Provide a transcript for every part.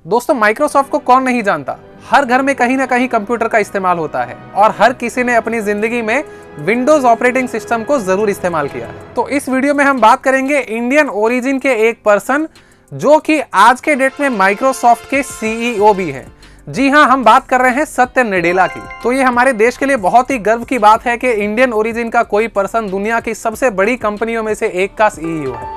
दोस्तों, माइक्रोसॉफ्ट को कौन नहीं जानता। हर घर में कहीं ना कहीं कंप्यूटर का इस्तेमाल होता है और हर किसी ने अपनी जिंदगी में विंडोज ऑपरेटिंग सिस्टम को जरूर इस्तेमाल किया है। तो इस वीडियो में हम बात करेंगे इंडियन ओरिजिन के एक पर्सन जो कि आज के डेट में माइक्रोसॉफ्ट के सीईओ भी हैं। जी हाँ, हम बात कर रहे हैं सत्य नडेला की। तो ये हमारे देश के लिए बहुत ही गर्व की बात है कि इंडियन ओरिजिन का कोई पर्सन दुनिया की सबसे बड़ी कंपनियों में से एक का सीईओ है।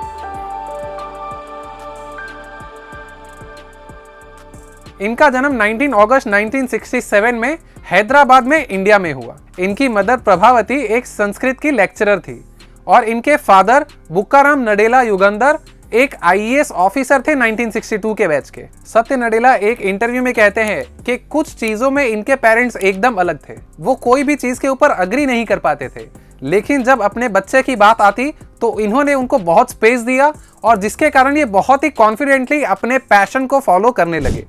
इनका जन्म 19 अगस्त 1967 में हैदराबाद में इंडिया में हुआ। इनकी मदर प्रभावती एक संस्कृत की लेक्चरर थी और इनके फादर बुक्काराम नडेला युगंधर एक आईएएस ऑफिसर थे 1962 के बैच के। सत्य नडेला एक इंटरव्यू में कहते हैं कि कुछ चीजों में इनके पेरेंट्स एकदम अलग थे। वो कोई भी चीज के ऊपर अग्री नहीं कर पाते थे, लेकिन जब अपने बच्चे की बात आती तो इन्होंने उनको बहुत स्पेस दिया और जिसके कारण ये बहुत ही कॉन्फिडेंटली अपने पैशन को फॉलो करने लगे।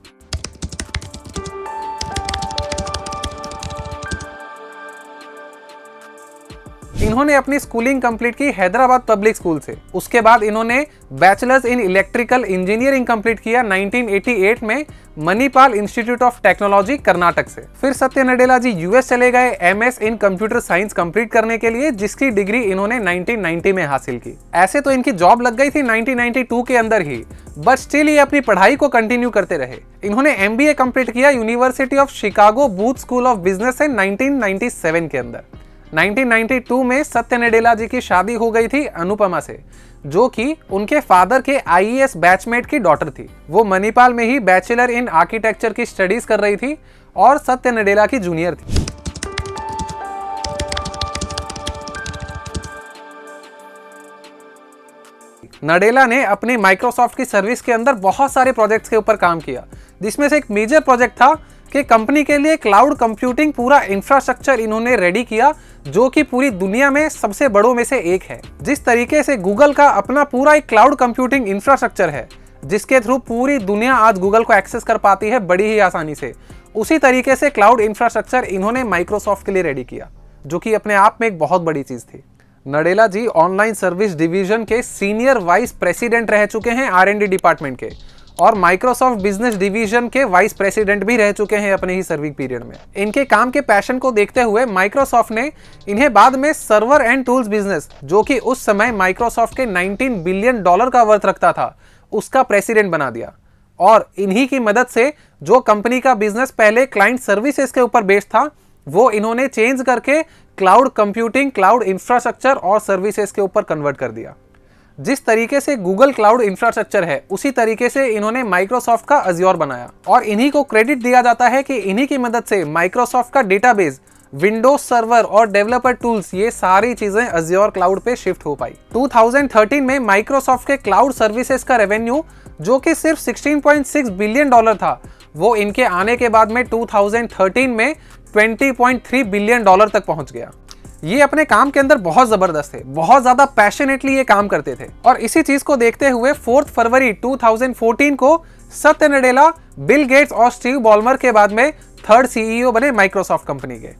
इन्होंने अपनी स्कूलिंग कंप्लीट की हैदराबाद पब्लिक स्कूल से। उसके बाद इन्होंने bachelors in electrical engineering complete किया 1988 में Manipal institute of technology Karnataka से। फिर सत्य नडेला जी यूएस चले गए एमएस इन कंप्यूटर साइंस कंप्लीट करने के लिए, जिसकी डिग्री इन्होंने 1990 में हासिल की। ऐसे तो इनकी जॉब लग गई थी 1992 के अंदर ही, बट स्टिल ये अपनी पढ़ाई को कंटिन्यू करते रहे। इन्होंने एमबीए कंप्लीट किया university of Chicago booth school of business से 1997 के अंदर। 1992 में सत्य नडेला जी की शादी हो गई थी अनुपमा से, जो कि उनके फादर के आईएएस बैचमेट की डॉटर थी। वो मणिपाल में ही बैचलर इन आर्किटेक्चर की स्टडीज कर रही थी और सत्य नडेला की जूनियर थी। नडेला ने अपनी माइक्रोसॉफ्ट की सर्विस के अंदर बहुत सारे प्रोजेक्ट्स के ऊपर काम किया, जिसमें से एक मेजर प्रोजेक्ट था कि कंपनी के लिए क्लाउड कंप्यूटिंग पूरा इंफ्रास्ट्रक्चर इन्होंने रेडी किया, जो कि पूरी दुनिया में सबसे बड़ों में से एक है। जिस तरीके से गूगल का अपना पूरा एक क्लाउड कंप्यूटिंग इंफ्रास्ट्रक्चर है, जिसके थ्रू पूरी दुनिया आज गूगल को एक्सेस कर पाती है बड़ी ही आसानी से, उसी तरीके से क्लाउड इंफ्रास्ट्रक्चर इन्होंने माइक्रोसॉफ्ट के लिए रेडी किया, जो कि अपने आप में एक बहुत बड़ी चीज थी। नडेला जी ऑनलाइन सर्विस डिवीजन के सीनियर वाइस प्रेसिडेंट रह चुके हैं R&D डिपार्टमेंट के, और माइक्रोसॉफ्ट बिजनेस डिवीजन के वाइस प्रेसिडेंट भी रह चुके हैं अपने ही सर्विस पीरियड में। इनके काम के पैशन को देखते हुए माइक्रोसॉफ्ट ने इन्हें बाद में सर्वर एंड टूल्स बिजनेस, जो कि उस समय माइक्रोसॉफ्ट के $19 बिलियन का वर्थ रखता था, उसका प्रेसिडेंट बना दिया। और इन्हीं की मदद से जो कंपनी का बिजनेस पहले क्लाइंट सर्विसेज के ऊपर बेस्ड था, वो इन्होंने चेंज करके क्लाउड कंप्यूटिंग, क्लाउड इंफ्रास्ट्रक्चर और सर्विसेज के ऊपर कन्वर्ट कर दिया। जिस तरीके से गूगल क्लाउड इंफ्रास्ट्रक्चर है, उसी तरीके से इन्होंने माइक्रोसॉफ्ट का अज्योर बनाया, और इन्हीं को क्रेडिट दिया जाता है कि इन्हीं की मदद से माइक्रोसॉफ्ट का डेटाबेस, विंडोज सर्वर और डेवलपर टूल्स, ये सारी चीजें अज्योर क्लाउड पे शिफ्ट हो पाई। 2013 में माइक्रोसॉफ्ट के क्लाउड सर्विसेज का रेवेन्यू, जो कि सिर्फ $16.6 बिलियन था, वो इनके आने के बाद में 2013 में $20.3 बिलियन तक पहुंच गया। ये अपने काम के अंदर बहुत जबरदस्त थे, बहुत ज्यादा पैशनेटली ये काम करते थे। और इसी चीज को देखते हुए 4 फरवरी 2014 को सत्य नडेला बिल गेट्स और स्टीव बॉलमर के बाद में 3rd सीईओ बने माइक्रोसॉफ्ट कंपनी के।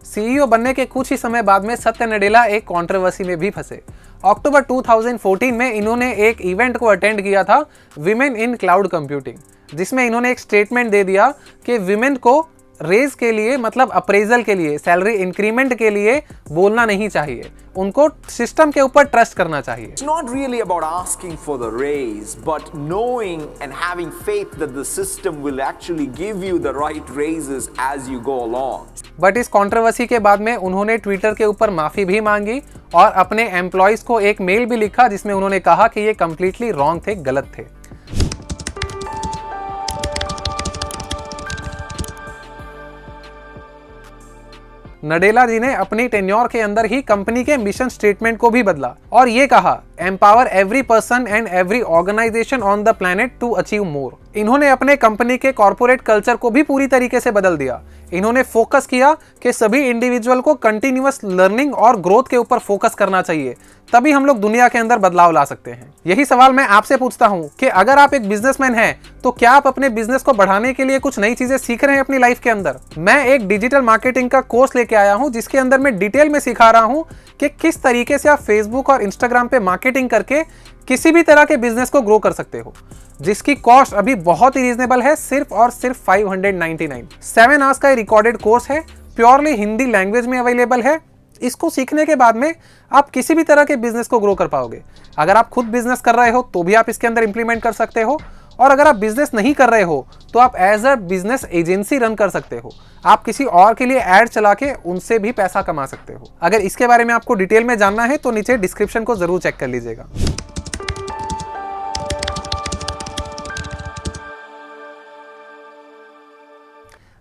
सीईओ बनने के कुछ ही समय बाद में सत्य नडेला एक कंट्रोवर्सी में भी फंसे। अक्टूबर 2014 में इन्होंने एक इवेंट को अटेंड किया था, विमेन इन क्लाउड कंप्यूटिंग, जिसमें इन्होंने एक स्टेटमेंट दे दिया कि विमेन को रेज के लिए, मतलब अप्रेजल के लिए, सैलरी इंक्रीमेंट के लिए बोलना नहीं चाहिए, उनको सिस्टम के ऊपर ट्रस्ट करना चाहिए। It's not really about asking for the raise, but knowing and having faith that the system will actually give you the right raises as you go along. But इस कंट्रोवर्सी के बाद में उन्होंने Twitter के ऊपर माफी भी मांगी और अपने एम्प्लॉयज को एक मेल भी लिखा, जिसमें उन्होंने कहा कि ये कंप्लीटली रॉन्ग थे, गलत थे। नडेला जी ने अपनी टेन्योर के अंदर ही कंपनी के मिशन स्टेटमेंट को भी बदला और ये कहा empower every person and every organization on the planet to achieve more. इन्होंने अपने कंपनी के कॉर्पोरेट कल्चर को भी पूरी तरीके से बदल दिया। इन्होंने फोकस किया कि सभी इंडिविजुअल को कंटिन्यूअस लर्निंग और ग्रोथ के ऊपर फोकस करना चाहिए, तभी हम लोग दुनिया के अंदर बदलाव ला सकते हैं। यही सवाल मैं आपसे पूछता हूं कि अगर आप एक बिजनेसमैन हैं तो क्या आप अपने बिजनेस को बढ़ाने के लिए कुछ नई चीजें सीख रहे हैं अपनी लाइफ के अंदर? मैं एक डिजिटल मार्केटिंग का कोर्स लेके आया हूं जिसके अंदर मैं डिटेल में सिखा रहा हूं कि किस तरीके से आप फेसबुक और इंस्टाग्राम पे मार्केटिंग करके किसी भी तरह के बिजनेस को ग्रो कर सकते हो, जिसकी कॉस्ट अभी बहुत ही रीजनेबल है, सिर्फ और सिर्फ 599। 7 आवर्स का रिकॉर्डेड कोर्स है, प्योरली हिंदी लैंग्वेज में अवेलेबल है। इसको सीखने के बाद में आप किसी भी तरह के बिजनेस को ग्रो कर पाओगे। अगर आप खुद बिजनेस कर रहे हो तो भी आप इसके अंदर इंप्लीमेंट कर सकते हो, और अगर आप बिजनेस नहीं कर रहे हो तो आप as a business agency run कर सकते हो। आप किसी और के लिए एड चला के उनसे भी पैसा कमा सकते हो। अगर इसके बारे में आपको डिटेल में जानना है तो नीचे डिस्क्रिप्शन को जरूर चेक कर लीजिएगा।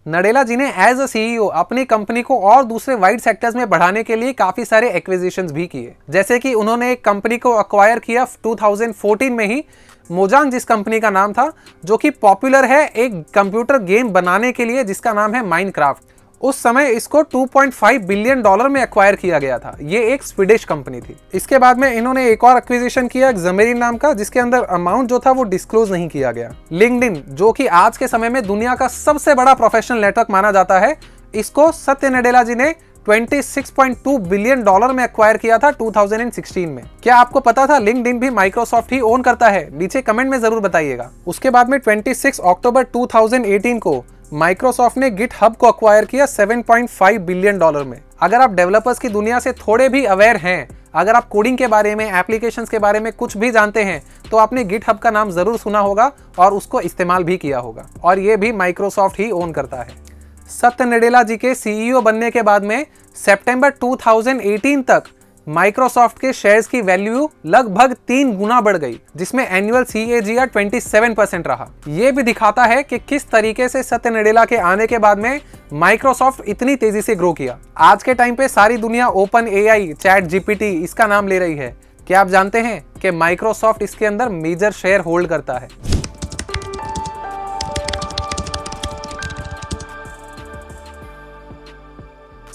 नडेला जी ने एज अ सीईओ अपनी कंपनी को और दूसरे वाइड सेक्टर्स में बढ़ाने के लिए काफी सारे एक्विजिशंस भी किए। जैसे कि उन्होंने एक कंपनी को अक्वायर किया 2014 में ही, मोजांग जिस कंपनी का नाम था, जो कि पॉपुलर है एक कंप्यूटर गेम बनाने के लिए जिसका नाम है माइनक्राफ्ट। उस समय इसको 2.5 बिलियन डॉलर में एक्वायर किया गया था। ये एक स्वीडिश कंपनी थी। इसके बाद में इन्होंने एक और एक्विजिशन किया ज़मेरीन नाम का, जिसके अंदर अमाउंट जो था वो डिस्क्लोज नहीं किया गया। लिंक्डइन, जो कि आज के समय में दुनिया का सबसे बड़ा प्रोफेशनल नेटवर्क माना जाता है, इसको सत्य नडेला जी ने 26.2 बिलियन डॉलर में एक्वायर किया था 2016 में। क्या आपको पता था लिंक्डइन भी माइक्रोसॉफ्ट ही ओन करता है? नीचे कमेंट में जरूर बताइएगा। उसके बाद में 26 अक्टूबर 2018 को माइक्रोसॉफ्ट ने गिटहब को अक्वायर किया 7.5 बिलियन डॉलर में। अगर आप डेवलपर्स की दुनिया से थोड़े भी अवेयर हैं, अगर आप कोडिंग के बारे में, एप्लीकेशंस के बारे में कुछ भी जानते हैं, तो आपने गिटहब का नाम जरूर सुना होगा और उसको इस्तेमाल भी किया होगा, और ये भी माइक्रोसॉफ्ट ही ओन करता है। सत्य नडेला जी के सीईओ बनने के बाद में सितंबर 2018 तक माइक्रोसॉफ्ट के शेयर्स की वैल्यू लगभग 3 गुना बढ़ गई, जिसमें एनुअल CAGR 27% रहा। यह भी दिखाता है कि किस तरीके से सत्य नडेला के आने के बाद में माइक्रोसॉफ्ट इतनी तेजी से ग्रो किया। आज के टाइम पे सारी दुनिया ओपन AI, ChatGPT इसका नाम ले रही है। क्या आप जानते हैं कि माइक्रोसॉफ्ट इसके अंदर मेजर शेयर होल्ड करता है?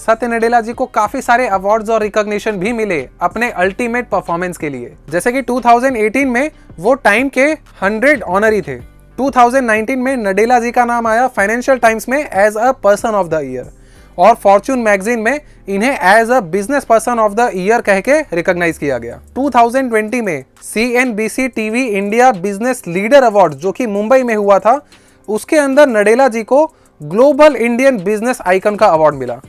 सत्य नडेला जी को काफी सारे अवार्ड्स और रिकॉग्निशन भी मिले अपने अल्टीमेट परफॉर्मेंस के लिए। जैसे कि 2018 में वो टाइम के 100 ऑनरी थे। 2019 में नडेला जी का नाम आया फाइनेंशियल टाइम्स में as a person of the year, और फॉर्च्यून मैगजीन में इन्हें as a business person of the year कह के रिकॉग्नाइज किया गया। 2020 में CNBC TV India business leader award, जो कि मुंबई में हुआ था, उसके अंदर नडेला जी को ग्लोबल इंडियन बिजनेस आइकन का अवार्ड मिला।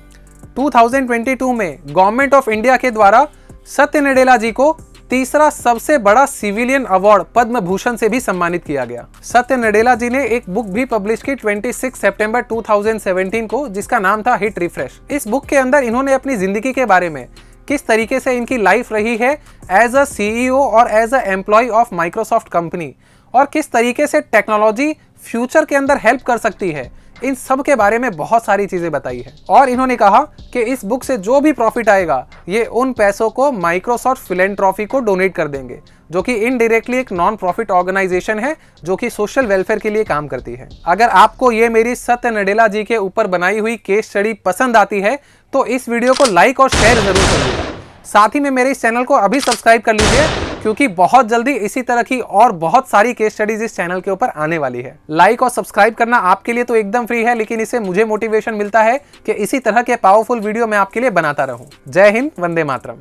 2022 में गवर्नमेंट ऑफ इंडिया के द्वारा सत्य नडेला जी को तीसरा सबसे बड़ा सिविलियन अवार्ड पद्म भूषण से भी सम्मानित किया गया। सत्य नडेला जी ने एक बुक भी पब्लिश की 26 सितंबर 2017 को, जिसका नाम था हिट रिफ्रेश। इस बुक के अंदर इन्होंने अपनी जिंदगी के बारे में, किस तरीके से इनकी लाइफ रही है एज अ सीईओ और as a employee of Microsoft company, और किस तरीके से टेक्नोलॉजी फ्यूचर के अंदर हेल्प कर सकती है, इन सब के बारे में बहुत सारी चीजें बताई है। और इन्होंने कहा कि इस बुक से जो भी प्रॉफिट आएगा, ये उन पैसों को माइक्रोसॉफ्ट फिलैंथ्रोपी को डोनेट कर देंगे, जो कि इनडायरेक्टली एक नॉन प्रॉफिट ऑर्गेनाइजेशन है जो कि सोशल वेलफेयर के लिए काम करती है। अगर आपको ये मेरी सत्य नडेला जी के ऊपर बनाई हुई केस स्टडी पसंद आती है तो इस वीडियो को लाइक और शेयर जरूर करिएगा। साथ ही में मेरे इस चैनल को अभी सब्सक्राइब कर लीजिए, क्योंकि बहुत जल्दी इसी तरह की और बहुत सारी केस स्टडीज इस चैनल के ऊपर आने वाली है। लाइक और सब्सक्राइब करना आपके लिए तो एकदम फ्री है, लेकिन इससे मुझे मोटिवेशन मिलता है कि इसी तरह के पावरफुल वीडियो मैं आपके लिए बनाता रहूं। जय हिंद, वंदे मातरम।